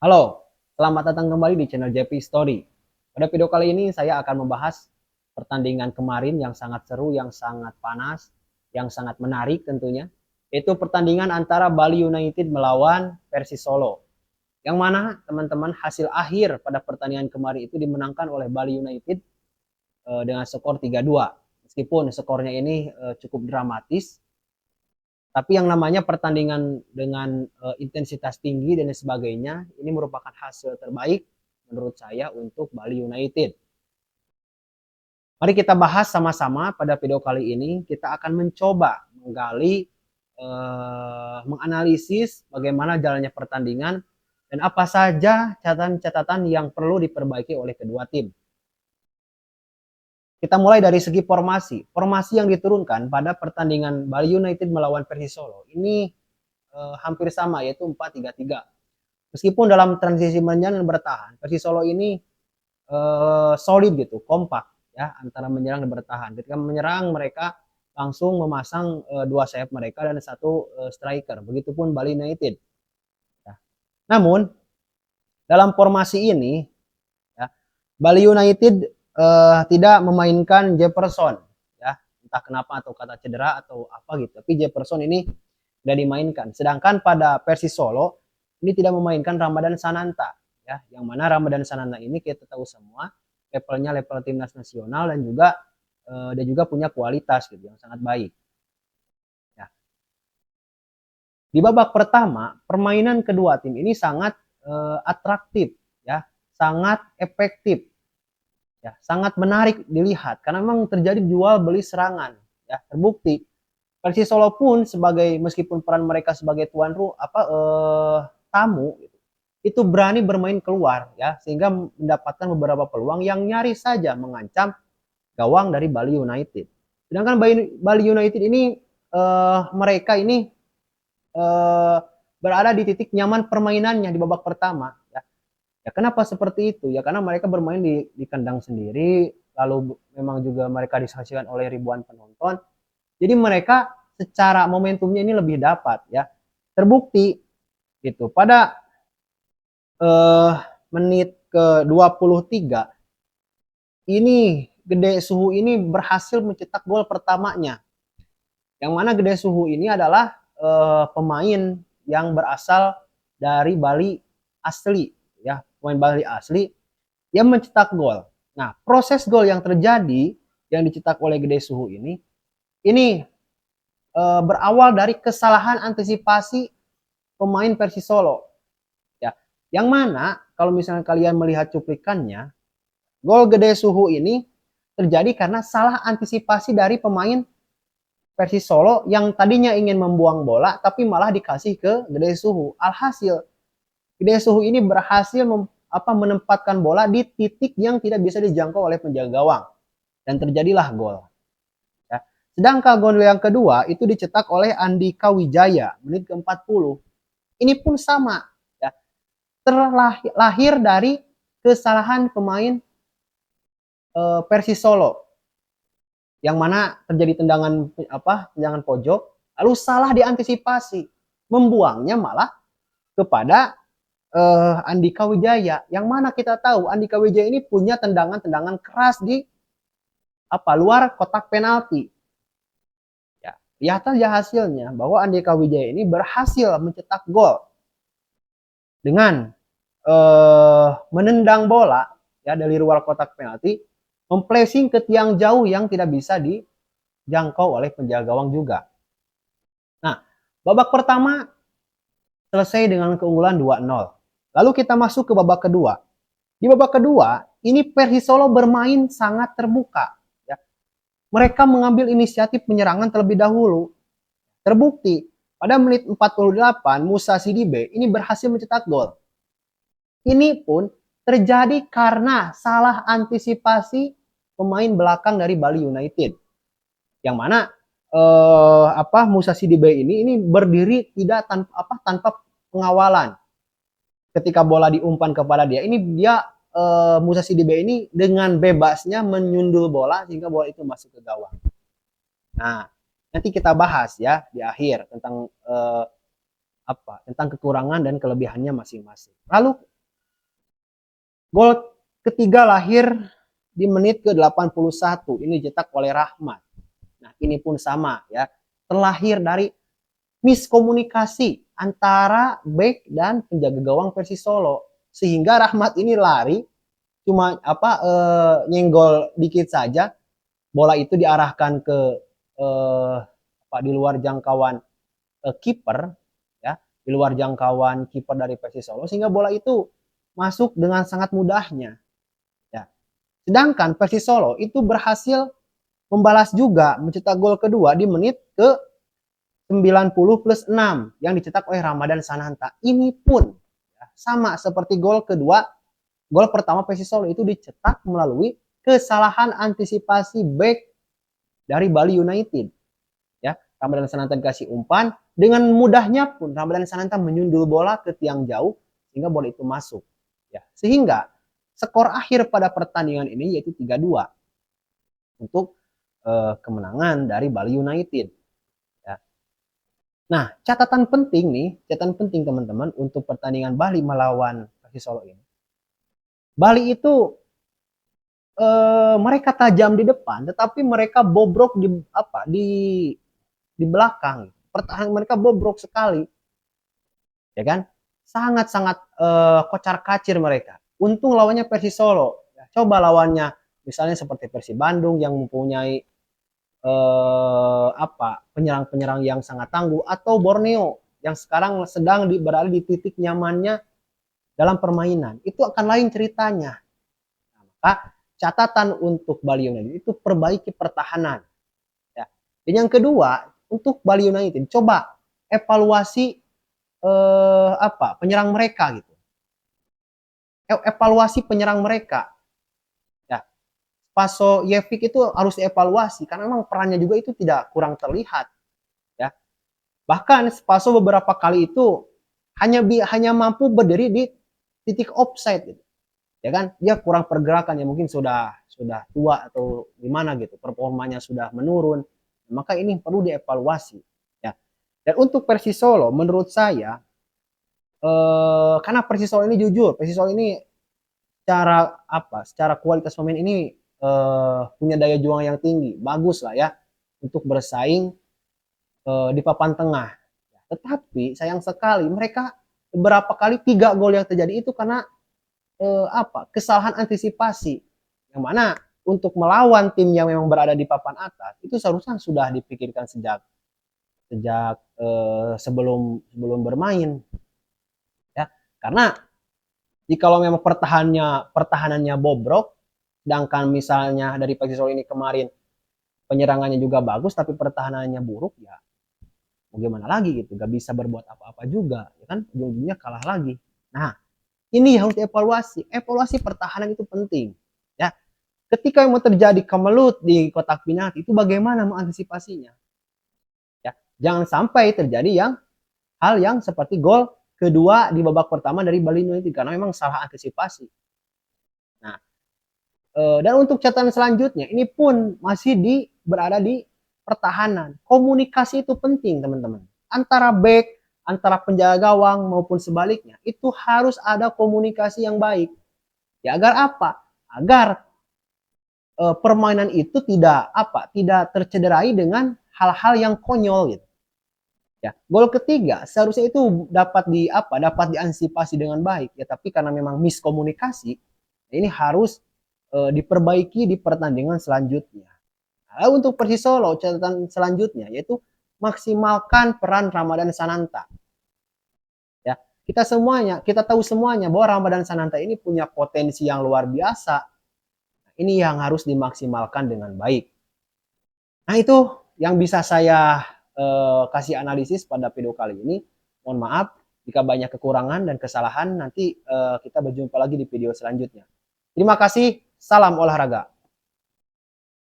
Halo, selamat datang kembali di channel JP Story. Pada video kali ini saya akan membahas pertandingan kemarin yang sangat seru, yang sangat panas, yang sangat menarik tentunya. Itu pertandingan antara Bali United melawan Persis Solo. Yang mana teman-teman hasil akhir pada pertandingan kemarin itu dimenangkan oleh Bali United dengan skor 3-2. Meskipun skornya ini cukup dramatis, tapi yang namanya pertandingan dengan intensitas tinggi dan sebagainya, ini merupakan hasil terbaik menurut saya untuk Bali United. Mari kita bahas sama-sama pada video kali ini. Kita akan mencoba menggali, menganalisis bagaimana jalannya pertandingan dan apa saja catatan-catatan yang perlu diperbaiki oleh kedua tim. Kita mulai dari segi formasi. Formasi yang diturunkan pada pertandingan Bali United melawan Persis Solo ini hampir sama, yaitu 4-3-3. Meskipun dalam transisi menyerang dan bertahan, Persis Solo ini solid gitu, kompak ya antara menyerang dan bertahan. Ketika menyerang mereka langsung memasang dua sayap mereka dan satu striker. Begitupun Bali United. Ya. Namun dalam formasi ini ya, Bali United tidak memainkan Jefferson ya, entah kenapa atau kata cedera atau apa gitu. Tapi Jefferson ini tidak dimainkan. Sedangkan pada Persis Solo ini tidak memainkan Ramadan Sananta ya, yang mana Ramadan Sananta ini kita tahu semua levelnya level timnas nasional dan juga dia juga punya kualitas gitu yang sangat baik. Ya. Di babak pertama permainan kedua tim ini sangat atraktif ya, sangat efektif ya, sangat menarik dilihat karena memang terjadi jual beli serangan ya, terbukti Persis Solo pun sebagai meskipun peran mereka sebagai tuan tamu itu berani bermain keluar ya sehingga mendapatkan beberapa peluang yang nyaris saja mengancam gawang dari Bali United. Sedangkan Bali United ini mereka ini eh, berada di titik nyaman permainannya di babak pertama ya. Ya kenapa seperti itu? Ya karena mereka bermain di kandang sendiri, lalu memang juga mereka disaksikan oleh ribuan penonton. Jadi mereka secara momentumnya ini lebih dapat ya. Terbukti gitu. Pada eh, menit ke 23 ini Gede Suhu ini berhasil mencetak gol pertamanya. Yang mana Gede Suhu ini adalah pemain yang berasal dari Bali asli ya, pemain Bali asli yang mencetak gol. Nah, proses gol yang terjadi yang dicetak oleh Gede Suhu ini berawal dari kesalahan antisipasi pemain Persis Solo. Ya, yang mana kalau misalnya kalian melihat cuplikannya, gol Gede Suhu ini terjadi karena salah antisipasi dari pemain Persis Solo yang tadinya ingin membuang bola tapi malah dikasih ke Gede Suhu. Alhasil Gede Suhu ini berhasil menempatkan bola di titik yang tidak bisa dijangkau oleh penjaga gawang dan terjadilah gol. Ya. Sedangkan gol yang kedua itu dicetak oleh Andika Wijaya menit ke-40. Ini pun sama ya. Terlahir dari kesalahan pemain Persis Solo yang mana terjadi tendangan pojok lalu salah diantisipasi, membuangnya malah kepada Andika Wijaya yang mana kita tahu Andika Wijaya ini punya tendangan-tendangan keras di luar kotak penalti. Ya, lihat aja hasilnya bahwa Andika Wijaya ini berhasil mencetak gol dengan menendang bola ya dari luar kotak penalti, memplacing ke tiang jauh yang tidak bisa dijangkau oleh penjaga gawang juga. Nah, babak pertama selesai dengan keunggulan 2-0. Lalu kita masuk ke babak kedua. Di babak kedua, ini Persis Solo bermain sangat terbuka. Ya. Mereka mengambil inisiatif penyerangan terlebih dahulu. Terbukti, pada menit 48, Musa Sidibe ini berhasil mencetak gol. Ini pun terjadi karena salah antisipasi pemain belakang dari Bali United. Yang mana Musa Sidibe ini berdiri tidak tanpa pengawalan. Ketika bola diumpan kepada dia, ini dia Musa Sidibe ini dengan bebasnya menyundul bola sehingga bola itu masuk ke gawang. Nah, nanti kita bahas ya di akhir tentang tentang kekurangan dan kelebihannya masing-masing. Lalu Gol ketiga lahir di menit ke-81. Ini dicetak oleh Rahmat. Nah, ini pun sama ya. Terlahir dari miskomunikasi antara bek dan penjaga gawang Persis Solo. Sehingga Rahmat ini lari cuma nyenggol dikit saja, bola itu diarahkan ke di luar jangkauan kiper ya, di luar jangkauan kiper dari Persis Solo, sehingga bola itu masuk dengan sangat mudahnya ya. Sedangkan Persis Solo itu berhasil membalas juga, mencetak gol kedua di menit ke 90+6 yang dicetak oleh Ramadan Sananta. Ini pun ya, sama seperti gol kedua. Gol pertama Persis Solo itu dicetak melalui kesalahan antisipasi back dari Bali United. Ya, Ramadan Sananta dikasih umpan, dengan mudahnya pun Ramadan Sananta menyundul bola ke tiang jauh sehingga bola itu masuk. Ya, sehingga skor akhir pada pertandingan ini yaitu 3-2 untuk kemenangan dari Bali United. Ya. Nah, catatan penting teman-teman untuk pertandingan Bali melawan Persis Solo ini. Bali itu mereka tajam di depan, tetapi mereka bobrok di belakang. Pertahanan mereka bobrok sekali, ya kan? Sangat-sangat kocar-kacir mereka. Untung lawannya Persis Solo. Coba lawannya, misalnya seperti Persib Bandung yang mempunyai penyerang-penyerang yang sangat tangguh, atau Borneo yang sekarang sedang berada di titik nyamannya dalam permainan, itu akan lain ceritanya. Nah, maka catatan untuk Bali United itu perbaiki pertahanan. Ya. Dan yang kedua, untuk Bali United coba evaluasi penyerang mereka gitu. Evaluasi penyerang mereka. Ya. Spaso Jevic itu harus dievaluasi karena memang perannya juga itu tidak kurang terlihat. Ya. Bahkan Spaso beberapa kali itu hanya mampu berdiri di titik offside gitu. Ya kan, dia kurang pergerakan, ya mungkin sudah tua atau gimana gitu, performanya sudah menurun, maka ini perlu dievaluasi ya. Dan untuk Persis Solo menurut saya karena Persis Solo ini jujur, Persis Solo ini secara kualitas pemain ini punya daya juang yang tinggi, bagus lah ya untuk bersaing di papan tengah. Tetapi sayang sekali mereka beberapa kali 3 gol yang terjadi itu karena kesalahan antisipasi, yang mana untuk melawan tim yang memang berada di papan atas itu seharusnya sudah dipikirkan sejak sebelum bermain ya. Karena jikalau memang pertahanannya bobrok, sedangkan misalnya dari Persis Solo ini kemarin penyerangannya juga bagus tapi pertahanannya buruk, ya mau gimana lagi gitu, gak bisa berbuat apa-apa juga ya kan, ujung-ujungnya kalah lagi. Nah, ini harus dievaluasi. Evaluasi pertahanan itu penting. Ya, ketika mau terjadi kemelut di kotak penalti itu bagaimana mengantisipasinya? Ya, jangan sampai terjadi hal yang seperti gol kedua di babak pertama dari Bali United karena memang salah antisipasi. Nah, dan untuk catatan selanjutnya ini pun masih berada di pertahanan. Komunikasi itu penting, teman-teman. Antara back, antara penjaga gawang maupun sebaliknya, itu harus ada komunikasi yang baik. Ya, agar apa? Agar permainan itu tidak tercederai dengan hal-hal yang konyol gitu. Ya, gol ketiga seharusnya itu dapat diantisipasi dengan baik ya, tapi karena memang miskomunikasi, ini harus diperbaiki di pertandingan selanjutnya. Nah, untuk Persis Solo catatan selanjutnya yaitu maksimalkan peran Ramadan Sananta. Ya, kita tahu semuanya bahwa Ramadan Sananta ini punya potensi yang luar biasa. Ini yang harus dimaksimalkan dengan baik. Nah, itu yang bisa saya kasih analisis pada video kali ini. Mohon maaf jika banyak kekurangan dan kesalahan. Nanti kita berjumpa lagi di video selanjutnya. Terima kasih. Salam olahraga.